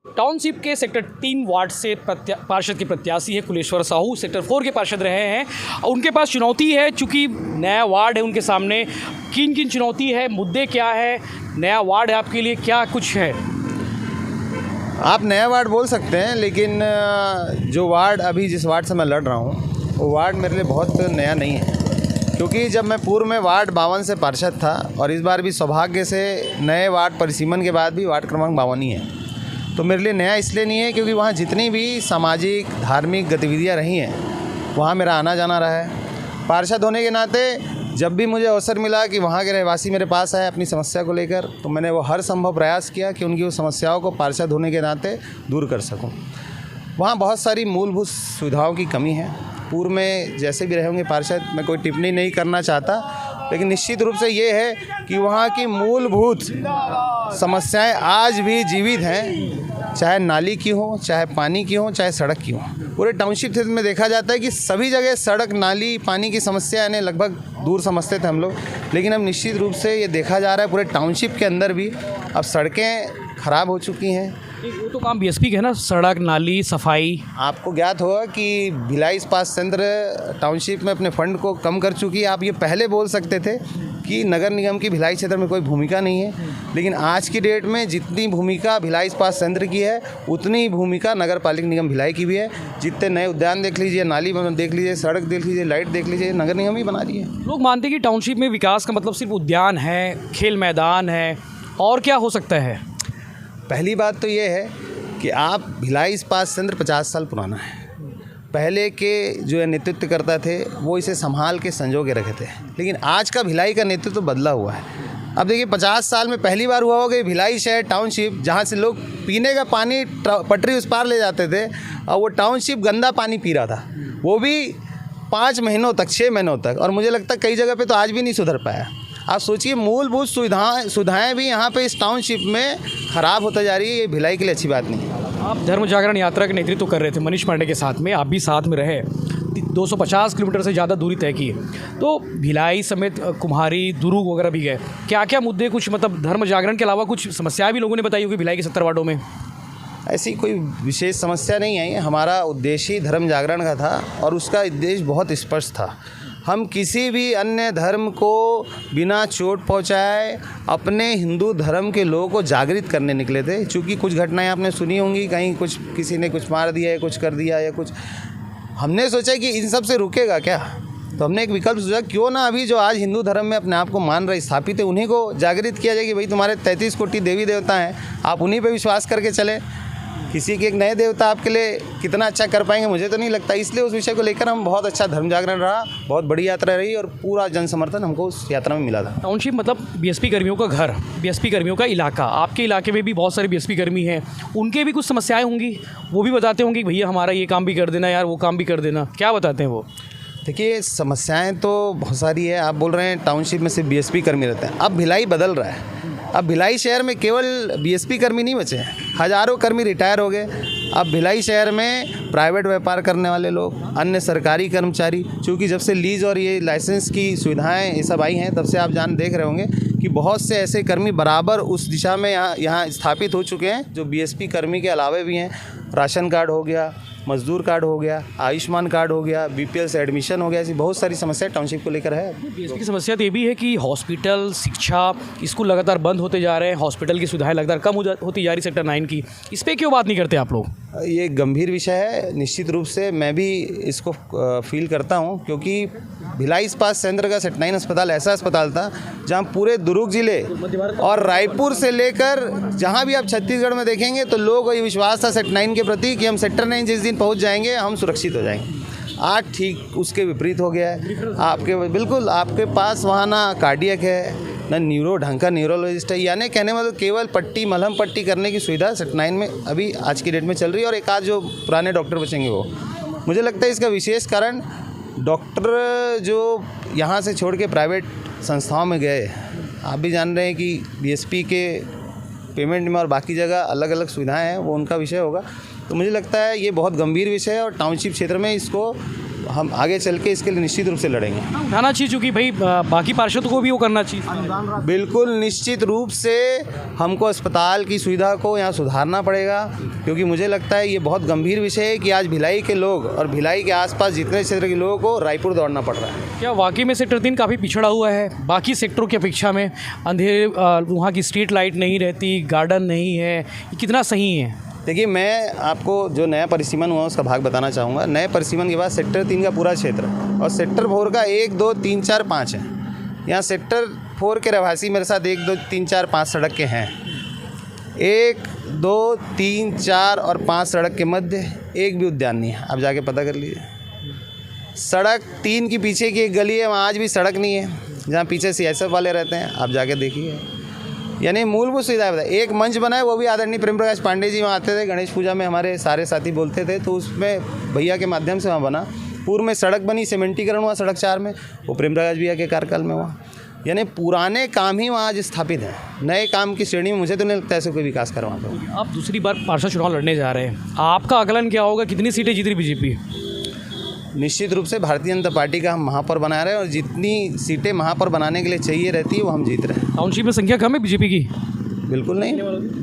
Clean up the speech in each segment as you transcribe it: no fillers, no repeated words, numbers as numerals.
Township के sector 3 ward से पार्षद के प्रत्याशी है कुलेश्वर साहू, सेक्टर 4 के पार्षद रहे हैं। उनके पास चुनौती है, चूँकि नया वार्ड है उनके सामने। किन किन चुनौती है, मुद्दे क्या है, नया वार्ड है आपके लिए क्या कुछ है? आप नया वार्ड बोल सकते हैं, लेकिन जो वार्ड अभी जिस वार्ड से मैं लड़ रहा हूँ वो वार्ड मेरे लिए बहुत नया नहीं है, क्योंकि जब मैं पूर्व में वार्ड 52 से पार्षद था और इस बार भी सौभाग्य से नए वार्ड परिसीमन के बाद भी वार्ड क्रमांक 52 ही है। तो मेरे लिए नया इसलिए नहीं है क्योंकि वहाँ जितनी भी सामाजिक धार्मिक गतिविधियाँ रही हैं वहाँ मेरा आना जाना रहा है। पार्षद होने के नाते जब भी मुझे अवसर मिला कि वहाँ के रहवासी मेरे पास आए अपनी समस्या को लेकर, तो मैंने वो हर संभव प्रयास किया कि उनकी वो समस्याओं को पार्षद होने के नाते दूर कर सकूँ। वहाँ बहुत सारी मूलभूत सुविधाओं की कमी है। पूर्व में जैसे भी रहे होंगे पार्षद, मैं कोई टिप्पणी नहीं करना चाहता, लेकिन निश्चित रूप से ये है कि वहाँ की मूलभूत समस्याएं आज भी जीवित हैं, चाहे नाली की हो, चाहे पानी की हो, चाहे सड़क की हो। पूरे टाउनशिप क्षेत्र में देखा जाता है कि सभी जगह सड़क, नाली, पानी की समस्या यानी लगभग दूर समझते थे हम लोग, लेकिन अब निश्चित रूप से ये देखा जा रहा है पूरे टाउनशिप के अंदर भी अब सड़कें खराब हो चुकी हैं। वो तो काम बीएसपी का है ना, सड़क, नाली, सफाई। आपको ज्ञात होगा कि भिलाई इस्पात संयंत्र टाउनशिप में अपने फंड को कम कर चुकी है। आप ये पहले बोल सकते थे कि नगर निगम की भिलाई क्षेत्र में कोई भूमिका नहीं है, लेकिन आज की डेट में जितनी भूमिका भिलाई इस्पात संयंत्र की है उतनी ही भूमिका नगर पालिक निगम भिलाई की भी है। जितने नए उद्यान देख लीजिए, नाली देख लीजिए, सड़क देख लीजिए, लाइट देख लीजिए, नगर निगम ही बना रही है। लोग मानते हैं कि टाउनशिप में विकास का मतलब सिर्फ उद्यान है, खेल मैदान है, और क्या हो सकता है? पहली बात तो ये है कि आप भिलाई इस्पात संयंत्र 50 साल पुराना है। पहले के जो नेतृत्व करता थे वो इसे संभाल के संजो के रखे थे, लेकिन आज का भिलाई का नेतृत्व बदला हुआ है। अब देखिए 50 साल में पहली बार हुआ होगा कि भिलाई शहर टाउनशिप, जहाँ से लोग पीने का पानी पटरी उस पार ले जाते थे, और वो टाउनशिप गंदा पानी पी रहा था, वो भी 5 महीनों तक, 6 महीनों तक। और मुझे लगता है कई जगह पे तो आज भी नहीं सुधर पाया। आप सोचिए मूलभूत सुविधाएं भी यहाँ पे इस टाउनशिप में ख़राब होता जा रही है। ये भिलाई के लिए अच्छी बात नहीं है। आप धर्म जागरण यात्रा का नेतृत्व कर रहे थे मनीष पांडे के साथ में, आप भी साथ में रहे, 250 किलोमीटर से ज़्यादा दूरी तय की, तो भिलाई समेत कुम्हारी, दुर्ग वगैरह भी गए। क्या क्या मुद्दे, कुछ मतलब धर्म जागरण के अलावा कुछ समस्याएं भी लोगों ने बताई होगी भिलाई के 70 वार्डों में? ऐसी कोई विशेष समस्या नहीं आई। हमारा उद्देश्य ही धर्म जागरण का था और उसका उद्देश्य बहुत स्पष्ट था। हम किसी भी अन्य धर्म को बिना चोट पहुंचाए अपने हिंदू धर्म के लोगों को जागृत करने निकले थे। चूँकि कुछ घटनाएं आपने सुनी होंगी, कहीं कुछ किसी ने कुछ मार दिया या कुछ कर दिया या कुछ, हमने सोचा कि इन सब से रुकेगा क्या, तो हमने एक विकल्प सोचा, क्यों ना अभी जो आज हिंदू धर्म में अपने आप को मान रहे स्थापित है उन्हीं को जागृत किया जाए कि भाई तुम्हारे 33 कोटि देवी देवता हैं, आप उन्हीं पर विश्वास करके चले। किसी के एक नए देवता आपके लिए कितना अच्छा कर पाएंगे मुझे तो नहीं लगता। इसलिए उस विषय को लेकर हम बहुत अच्छा धर्म जागरण रहा, बहुत बड़ी यात्रा रही और पूरा जन समर्थन हमको उस यात्रा में मिला था। टाउनशिप मतलब बीएसपी कर्मियों का घर, बीएसपी कर्मियों का इलाका। आपके इलाके में भी बहुत सारे बीएसपी कर्मी हैं, उनके भी कुछ समस्याएं होंगी, वो भी बताते होंगे भैया हमारा ये काम भी कर देना यार, वो काम भी कर देना। क्या बताते हैं वो? देखिए समस्याएं तो बहुत सारी है। आप बोल रहे हैं टाउनशिप में सिर्फ बीएसपी कर्मी रहते हैं, अब भिलाई बदल रहा है। अब भिलाई शहर में केवल बीएसपी कर्मी नहीं बचे हैं, हज़ारों कर्मी रिटायर हो गए। अब भिलाई शहर में प्राइवेट व्यापार करने वाले लोग, अन्य सरकारी कर्मचारी, चूँकि जब से लीज और ये लाइसेंस की सुविधाएं ये सब आई हैं तब से आप देख रहे होंगे कि बहुत से ऐसे कर्मी बराबर उस दिशा में यहाँ स्थापित हो चुके हैं जो बीएसपी कर्मी के अलावे भी हैं। राशन कार्ड हो गया, मजदूर कार्ड हो गया, आयुष्मान कार्ड हो गया, बीपीएल से एडमिशन हो गया, ऐसी बहुत सारी समस्याएं टाउनशिप को लेकर है। बीएसपी की समस्या तो ये भी है कि हॉस्पिटल, शिक्षा, स्कूल लगातार बंद होते जा रहे हैं, हॉस्पिटल की सुविधाएं लगातार कम होती जा रही सेक्टर 9 की। इस पर क्यों बात नहीं करते आप लोग? ये गंभीर विषय है, निश्चित रूप से मैं भी इसको फील करता हूँ, क्योंकि भिलाई इस्पात संयंत्र का सेक्टर 9 अस्पताल ऐसा अस्पताल था जहाँ पूरे दुर्ग जिले और रायपुर से लेकर जहाँ भी आप छत्तीसगढ़ में देखेंगे तो लोगों को ये विश्वास था सेक्टर 9 के प्रति कि हम सेक्टर 9 जिस दिन पहुँच जाएंगे हम सुरक्षित हो जाएंगे। आज ठीक उसके विपरीत हो गया है। आपके पास वहाँ ना कार्डियक है, ना ढंग का न्यूरोलॉजिस्ट है, यानी कहने मतलब केवल पट्टी, मलहम पट्टी करने की सुविधा सेक्टर 9 में अभी आज की डेट में चल रही है। और एक आध जो पुराने डॉक्टर बचेंगे वो, मुझे लगता है इसका विशेष कारण डॉक्टर जो यहाँ से छोड़ के प्राइवेट संस्थाओं में गए। आप भी जान रहे हैं कि बीएसपी के पेमेंट में और बाकी जगह अलग अलग सुविधाएं हैं, वो उनका विषय होगा। तो मुझे लगता है ये बहुत गंभीर विषय है और टाउनशिप क्षेत्र में इसको हम आगे चल के इसके लिए निश्चित रूप से लड़ेंगे। उठाना चाहिए, चूँकि भाई बाकी पार्षदों को भी वो करना चाहिए। बिल्कुल निश्चित रूप से हमको अस्पताल की सुविधा को यहाँ सुधारना पड़ेगा, क्योंकि मुझे लगता है ये बहुत गंभीर विषय है कि आज भिलाई के लोग और भिलाई के आसपास जितने क्षेत्र के लोगों को रायपुर दौड़ना पड़ रहा है। क्या वाकई में सेक्टर 3 काफ़ी पिछड़ा हुआ है बाकी सेक्टरों की अपेक्षा में? अंधेरे वहाँ की स्ट्रीट लाइट नहीं रहती, गार्डन नहीं है, ये कितना सही है? देखिए, मैं आपको जो नया परिसीमन हुआ उसका भाग बताना चाहूँगा। नए परिसीमन के बाद सेक्टर 3 का पूरा क्षेत्र और सेक्टर 4 का 1, 2, 3, 4, 5 है। यहाँ सेक्टर 4 के रहवासी मेरे साथ 1, 2, 3, 4, 5 सड़क के हैं। 1, 2, 3, 4 और 5 सड़क के मध्य एक भी उद्यान नहीं है। आप जाके पता कर लीजिए। सड़क 3 की पीछे की एक गली है, वहाँ आज भी सड़क नहीं है, जहाँ पीछे CSF वाले रहते हैं। आप जाके देखिए, यानी मूलभूत सुविधाएं बताए। एक मंच बना है, वो भी आदरणीय प्रेम प्रकाश पांडे जी वहाँ आते थे, गणेश पूजा में हमारे सारे साथी बोलते थे, तो उसमें भैया के माध्यम से वहाँ बना। पूर्व में सड़क बनी, सीमेंटीकरण हुआ सड़क 4 में, वो प्रेम प्रकाश भैया के कार्यकाल में हुआ। यानी पुराने काम ही वहाँ आज स्थापित हैं। नए काम की श्रेणी में मुझे तो नहीं लगता ऐसे कोई विकास कर वहाँ पर। आप दूसरी बार पार्षद चुनाव लड़ने जा रहे हैं, आपका आकलन क्या होगा? कितनी सीटें जीत रही बीजेपी? निश्चित रूप से भारतीय जनता पार्टी का हम महापौर बना रहे हैं और जितनी सीटें महापौर बनाने के लिए चाहिए रहती है वो हम जीत रहे हैं। टाउनशिप में संख्या कम है बीजेपी की? बिल्कुल नहीं,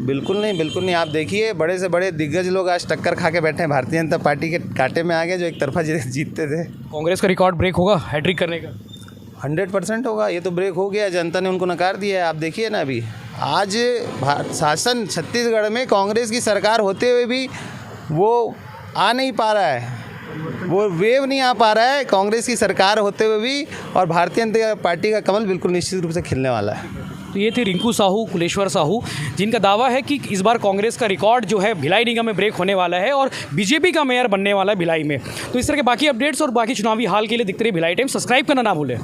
बिल्कुल नहीं, बिल्कुल नहीं। आप देखिए, बड़े से बड़े दिग्गज लोग आज टक्कर खा के बैठे हैं, भारतीय जनता पार्टी के कांटे में आ गए जो एक तरफा जीतते थे। कांग्रेस का रिकॉर्ड ब्रेक होगा हैट्रिक करने का? 100% होगा। ये तो ब्रेक हो गया, जनता ने उनको नकार दिया है। आप देखिए ना, अभी आज शासन छत्तीसगढ़ में कांग्रेस की सरकार होते हुए भी वो आ नहीं पा रहा है, वो वेव नहीं आ पा रहा है कांग्रेस की सरकार होते हुए भी, और भारतीय जनता पार्टी का कमल बिल्कुल निश्चित रूप से खिलने वाला है। तो ये थे रिंकू साहू, कुलेश्वर साहू, जिनका दावा है कि इस बार कांग्रेस का रिकॉर्ड जो है भिलाई निगम में ब्रेक होने वाला है और बीजेपी का मेयर बनने वाला है भिलाई में। तो इस तरह के बाकी अपडेट्स और बाकी चुनावी हाल के लिए दिखते रहिए भिलाई टाइम्स। सब्सक्राइब करना ना भूलें।